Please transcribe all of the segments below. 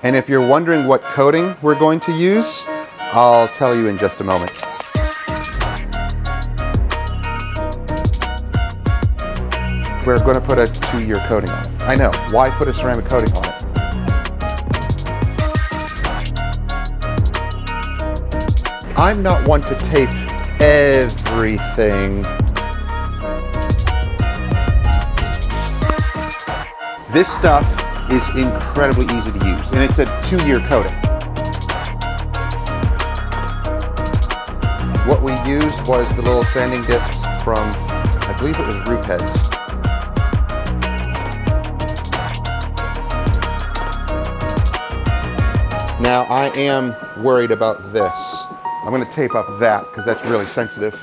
And if you're wondering what coating we're going to use, I'll tell you in just a moment. We're going to put a 2-year coating on it. I know, why put a ceramic coating on it? I'm not one to tape everything. This stuff is incredibly easy to use, and it's a 2-year coating. What we used was the little sanding discs from, I believe it was Rupes. Now I am worried about this. I'm going to tape up that because that's really sensitive.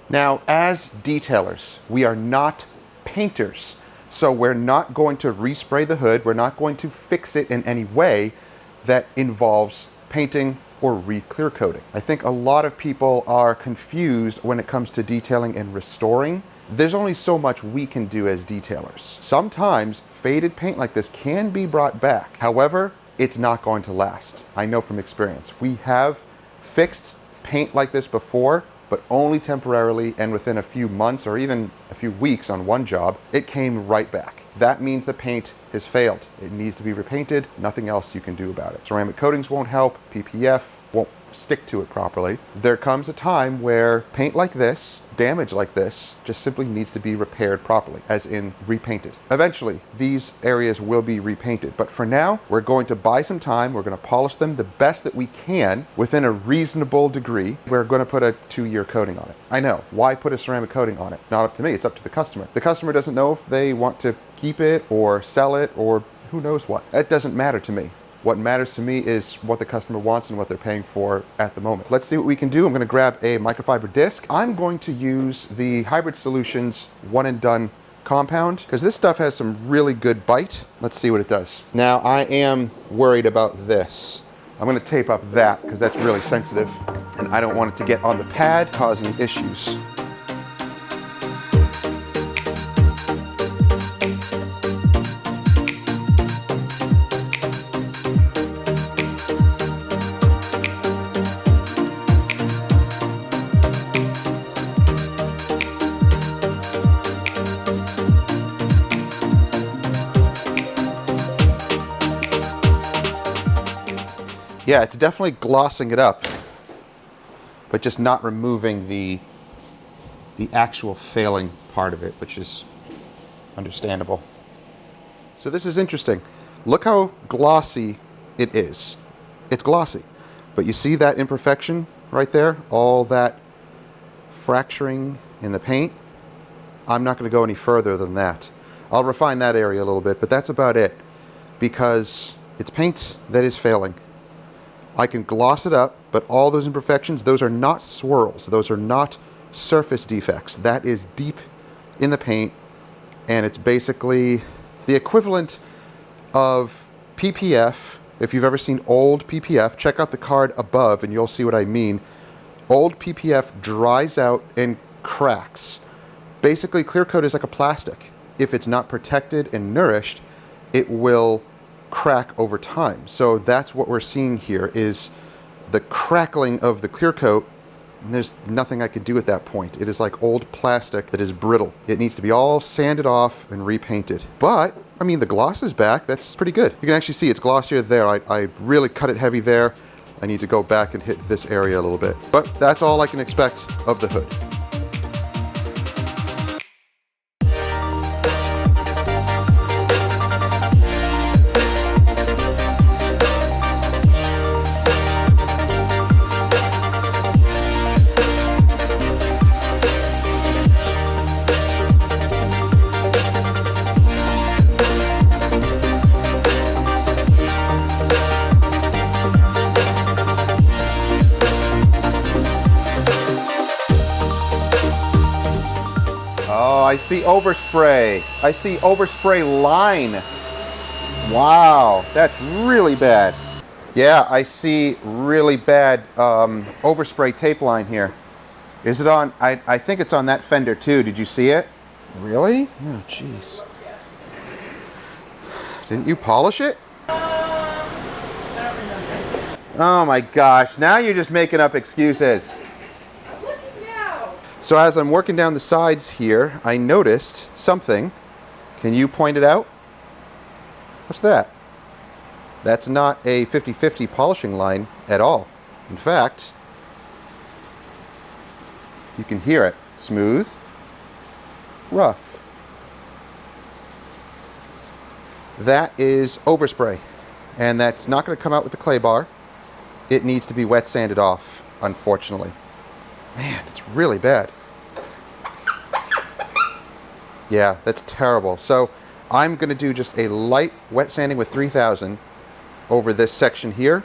Now, as detailers, we are not painters, so we're not going to respray the hood. We're not going to fix it in any way that involves painting or re-clear coating. I think a lot of people are confused when it comes to detailing and restoring. There's only so much we can do as detailers. Sometimes faded paint like this can be brought back. However, it's not going to last. I know from experience. We have fixed paint like this before, but only temporarily, and within a few months or even a few weeks on one job, it came right back. That means the paint has failed. It needs to be repainted. Nothing else you can do about it. Ceramic coatings won't help. PPF won't stick to it properly. There comes a time where paint like this, damage like this, just simply needs to be repaired properly, as in repainted. Eventually, these areas will be repainted, but for now, we're going to buy some time. We're going to polish them the best that we can within a reasonable degree. We're going to put a 2-year coating on it. I know, why put a ceramic coating on it? Not up to me, it's up to the customer. The customer doesn't know if they want to keep it or sell it or who knows what. That doesn't matter to me. What matters to me is what the customer wants and what they're paying for at the moment. Let's see what we can do. I'm going to grab a microfiber disc. I'm going to use the Hybrid Solutions One and Done compound because this stuff has some really good bite. Let's see what it does. Now I am worried about this. I'm going to tape up that because that's really sensitive and I don't want it to get on the pad, cause any issues. Yeah, it's definitely glossing it up, but just not removing the actual failing part of it, which is understandable. So this is interesting. Look how glossy it is. It's glossy, but you see that imperfection right there? All that fracturing in the paint? I'm not going to go any further than that. I'll refine that area a little bit, but that's about it, because it's paint that is failing. I can gloss it up, but all those imperfections, those are not swirls. Those are not surface defects. That is deep in the paint, and it's basically the equivalent of PPF. If you've ever seen old PPF, check out the card above and you'll see what I mean. Old PPF dries out and cracks. Basically, clear coat is like a plastic. If it's not protected and nourished, it will crack over time. So that's what we're seeing here, is the crackling of the clear coat And there's nothing I could do at that point. It is like old plastic that is brittle. It needs to be all sanded off and repainted. But, I mean, the gloss is back. That's pretty good. You can actually see it's glossier there. I really cut it heavy there. I need to go back and hit this area a little bit. But that's all I can expect of the hood. Oh, I see overspray. I see overspray line. Wow, that's really bad. Yeah, I see really bad overspray tape line here. Is it on? I think it's on that fender too. Did you see it? Really? Oh, jeez. Didn't you polish it? Oh my gosh, now you're just making up excuses. So as I'm working down the sides here, I noticed something. Can you point it out? What's that? That's not a 50-50 polishing line at all. In fact, you can hear it. Smooth, rough. That is overspray, and that's not going to come out with the clay bar. It needs to be wet sanded off, unfortunately. Man, it's really bad. Yeah, that's terrible. So I'm going to do just a light wet sanding with 3000 over this section here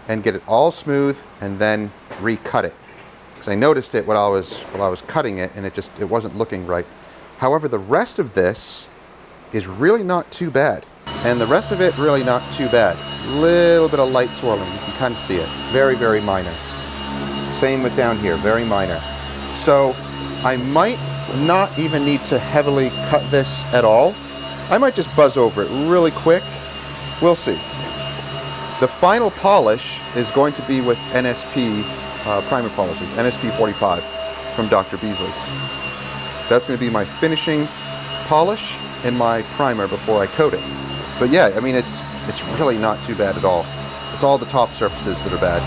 and get it all smooth and then recut it. Because I noticed it while I was cutting it and it wasn't looking right. However, the rest of this is really not too bad. And the rest of it really not too bad. Little bit of light swirling, you can kind of see it. Very, very minor. Same with down here, very minor. So I might not even need to heavily cut this at all. I might just buzz over it really quick. We'll see. The final polish is going to be with NSP primer polishes, NSP 45 from Dr. Beasley's. That's going to be my finishing polish and my primer before I coat it. But yeah, I mean, it's really not too bad at all. It's all the top surfaces that are bad.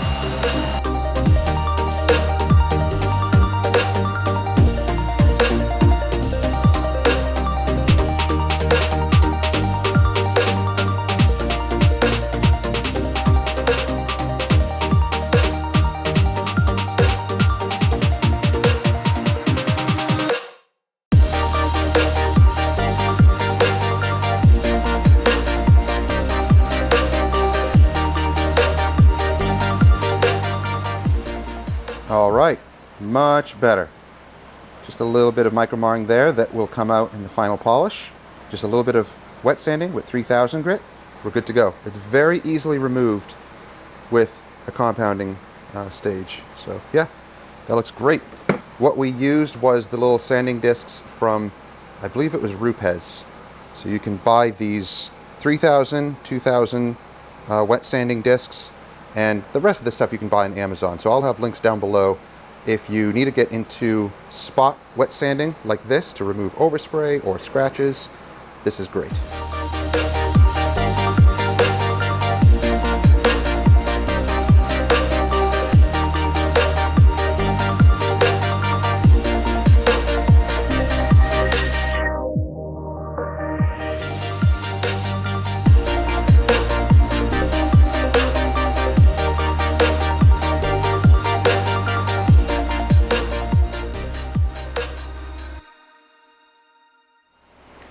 All right, much better. Just a little bit of micro marring there that will come out in the final polish. Just a little bit of wet sanding with 3000 grit. We're good to go. It's very easily removed with a compounding stage. So yeah, that looks great. What we used was the little sanding discs from, I believe it was Rupes. So you can buy these 3000, 2000 wet sanding discs. And the rest of the stuff you can buy on Amazon. So I'll have links down below. If you need to get into spot wet sanding like this to remove overspray or scratches, this is great.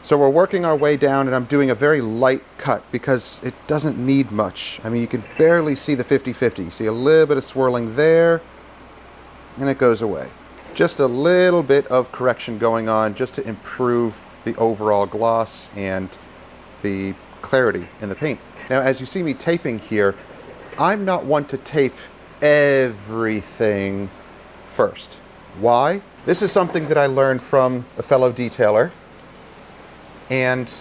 So we're working our way down and I'm doing a very light cut because it doesn't need much. I mean, you can barely see the 50-50. See a little bit of swirling there and it goes away. Just a little bit of correction going on just to improve the overall gloss and the clarity in the paint. Now, as you see me taping here, I'm not one to tape everything first. Why? This is something that I learned from a fellow detailer. And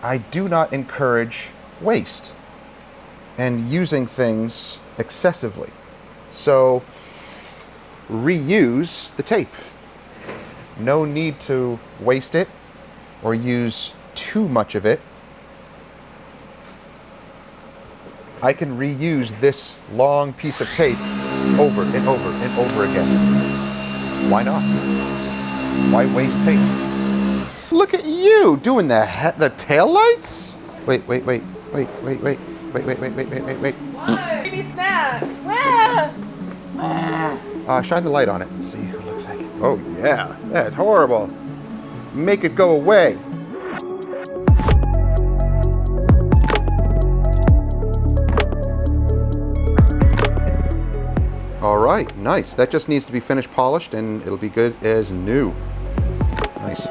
I do not encourage waste and using things excessively. So reuse the tape. No need to waste it or use too much of it. I can reuse this long piece of tape over and over and over again. Why not? Why waste tape? Look at you doing the tail lights. Wait. Whoa, baby snack. Shine the light on it and see what it looks like. Oh yeah, that's horrible. Make it go away. All right, nice. That just needs to be finished polished and it'll be good as new. Nice.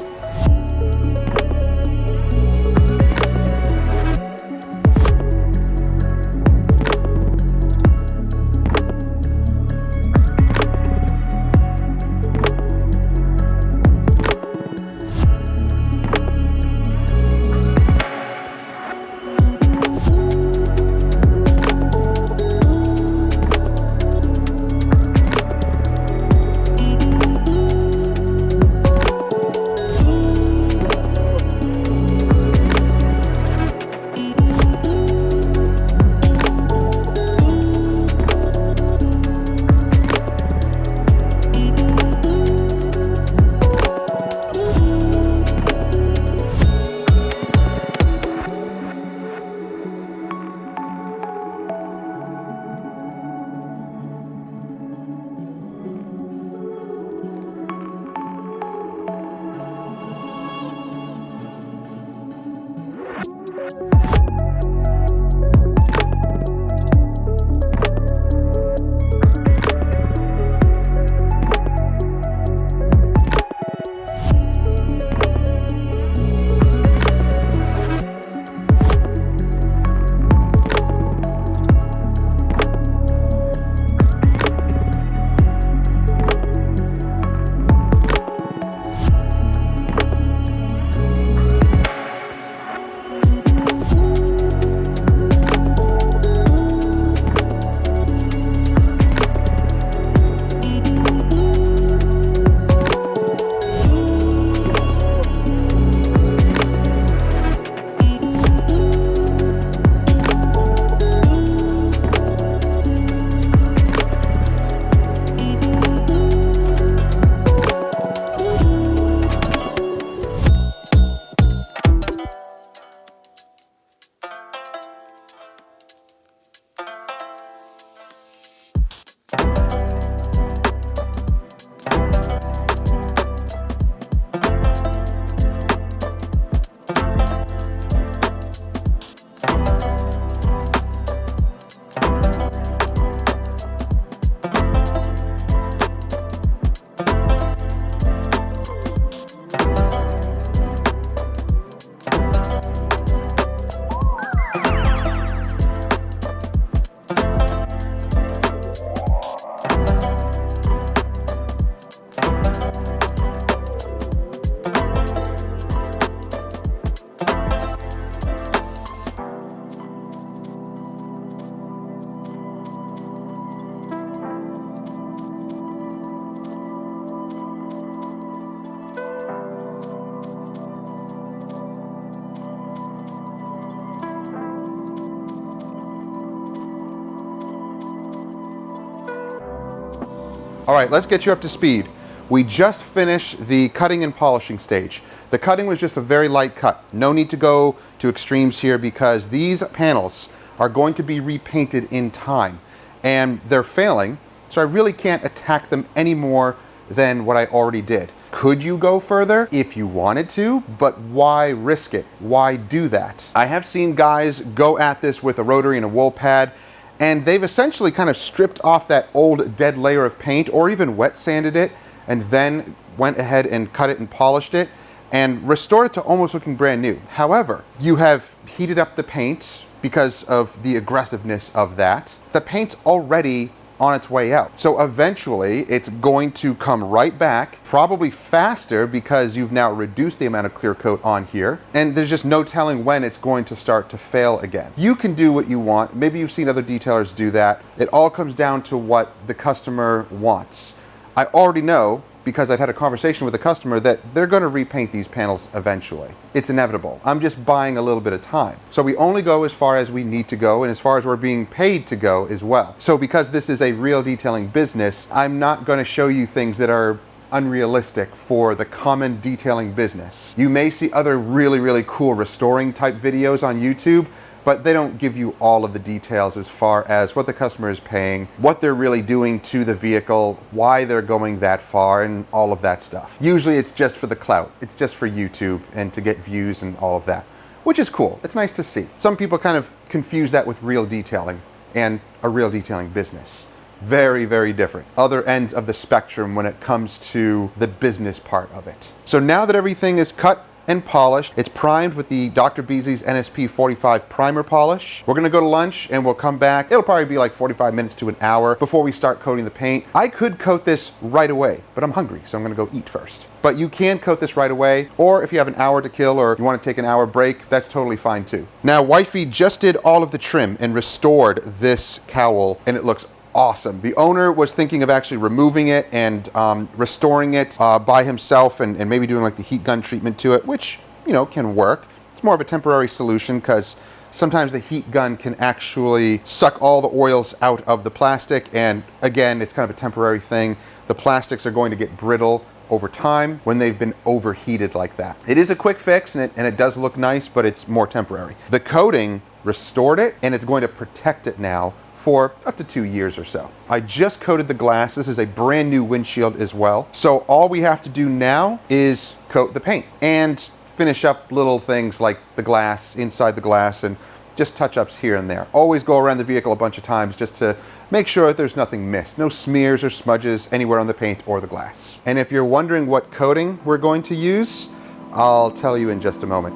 All right, let's get you up to speed. We just finished the cutting and polishing stage. The cutting was just a very light cut. No need to go to extremes here because these panels are going to be repainted in time and they're failing, so I really can't attack them any more than what I already did. Could you go further if you wanted to, but why risk it? Why do that? I have seen guys go at this with a rotary and a wool pad, and they've essentially kind of stripped off that old dead layer of paint or even wet sanded it and then went ahead and cut it and polished it and restored it to almost looking brand new. However, you have heated up the paint because of the aggressiveness of that. The paint's already on its way out. So eventually it's going to come right back, probably faster because you've now reduced the amount of clear coat on here, and there's just no telling when it's going to start to fail again. You can do what you want. Maybe you've seen other detailers do that. It all comes down to what the customer wants. I already know, because I've had a conversation with a customer, that they're going to repaint these panels eventually. It's inevitable. I'm just buying a little bit of time. So we only go as far as we need to go and as far as we're being paid to go as well. So because this is a real detailing business, I'm not going to show you things that are unrealistic for the common detailing business. You may see other really cool restoring type videos on YouTube, but they don't give you all of the details as far as what the customer is paying, what they're really doing to the vehicle, why they're going that far, and all of that stuff. Usually it's just for the clout. It's just for YouTube and to get views and all of that, which is cool. It's nice to see. Some people kind of confuse that with real detailing and a real detailing business. Very different. Other ends of the spectrum when it comes to the business part of it. So now that everything is cut and polished, it's primed with the Dr. Beasley's NSP 45 primer polish. We're gonna go to lunch and we'll come back. It'll probably be like 45 minutes to an hour before we start coating the paint. I could coat this right away, but I'm hungry, so I'm gonna go eat first. But you can coat this right away, or if you have an hour to kill or you wanna take an hour break, that's totally fine too. Now, Wifey just did all of the trim and restored this cowl, and it looks awesome. The owner was thinking of actually removing it and restoring it by himself and maybe doing like the heat gun treatment to it, which, you know, can work. It's more of a temporary solution because sometimes the heat gun can actually suck all the oils out of the plastic, and again, it's kind of a temporary thing. The plastics are going to get brittle over time when they've been overheated like that. It is a quick fix and it does look nice, but it's more temporary. The coating restored it and it's going to protect it now for up to 2 years or so. I just coated the glass. This is a brand new windshield as well. So all we have to do now is coat the paint and finish up little things like the glass, inside the glass, and just touch-ups here and there. Always go around the vehicle a bunch of times just to make sure that there's nothing missed. No smears or smudges anywhere on the paint or the glass. And if you're wondering what coating we're going to use, I'll tell you in just a moment.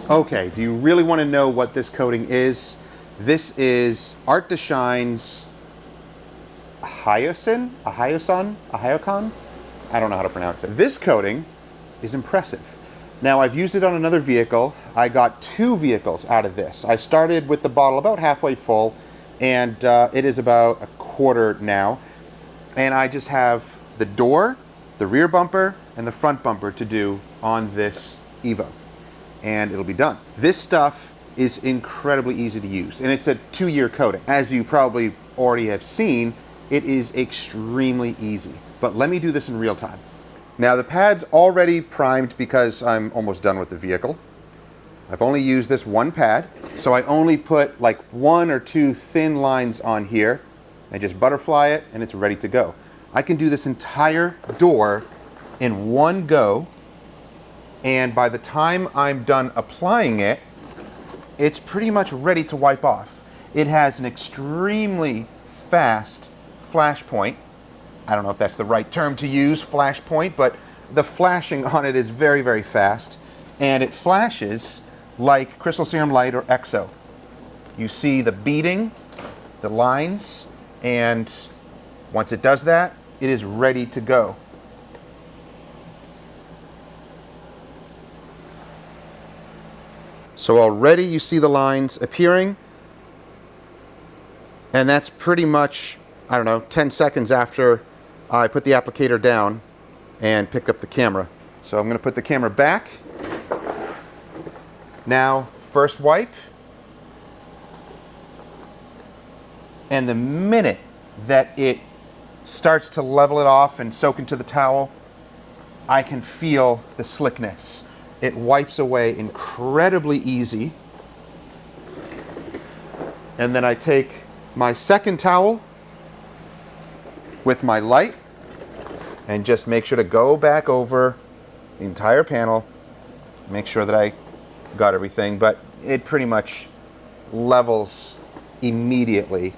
Okay, do you really want to know what this coating is? This is Art to Shine's Hyocon? I don't know how to pronounce it. This coating is impressive. Now, I've used it on another vehicle. I got 2 vehicles out of this. I started with the bottle about halfway full, and it is about a quarter now. And I just have the door, the rear bumper, and the front bumper to do on this Evo. And it'll be done. This stuff is incredibly easy to use, and it's a 2-year coating. As you probably already have seen, it is extremely easy. But let me do this in real time. Now, the pad's already primed because I'm almost done with the vehicle. I've only used this one pad, so I only put like 1 or 2 thin lines on here. I just butterfly it and it's ready to go. I can do this entire door in one go, and by the time I'm done applying it, it's pretty much ready to wipe off. It has an extremely fast flash point. I don't know if that's the right term to use, flash point, but the flashing on it is very, very fast. And it flashes like Crystal Serum Light or EXO. You see the beading, the lines, and once it does that, it is ready to go. So already you see the lines appearing, and that's pretty much, I don't know, 10 seconds after I put the applicator down and picked up the camera. So I'm going to put the camera back. Now, first wipe. And the minute that it starts to level it off and soak into the towel, I can feel the slickness. It wipes away incredibly easy. And then I take my second towel with my light and just make sure to go back over the entire panel, make sure that I got everything, but it pretty much levels immediately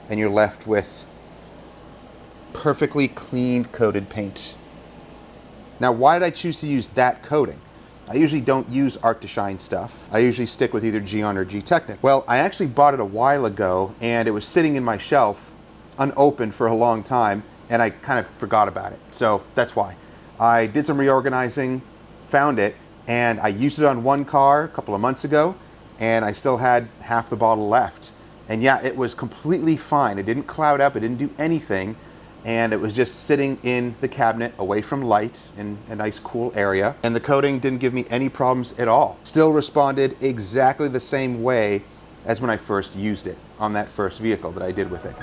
and you're left with perfectly clean coated paint. Now, why did I choose to use that coating? I usually don't use Art to Shine stuff. I usually stick with either Geon or G-Technic. Well, I actually bought it a while ago and it was sitting in my shelf unopened for a long time, and I kind of forgot about it. So that's why. I did some reorganizing, found it, and I used it on one car a couple of months ago, and I still had half the bottle left. And yeah, it was completely fine. It didn't cloud up, it didn't do anything, and it was just sitting in the cabinet away from light in a nice cool area. And the coating didn't give me any problems at all. Still responded exactly the same way as when I first used it on that first vehicle that I did with it.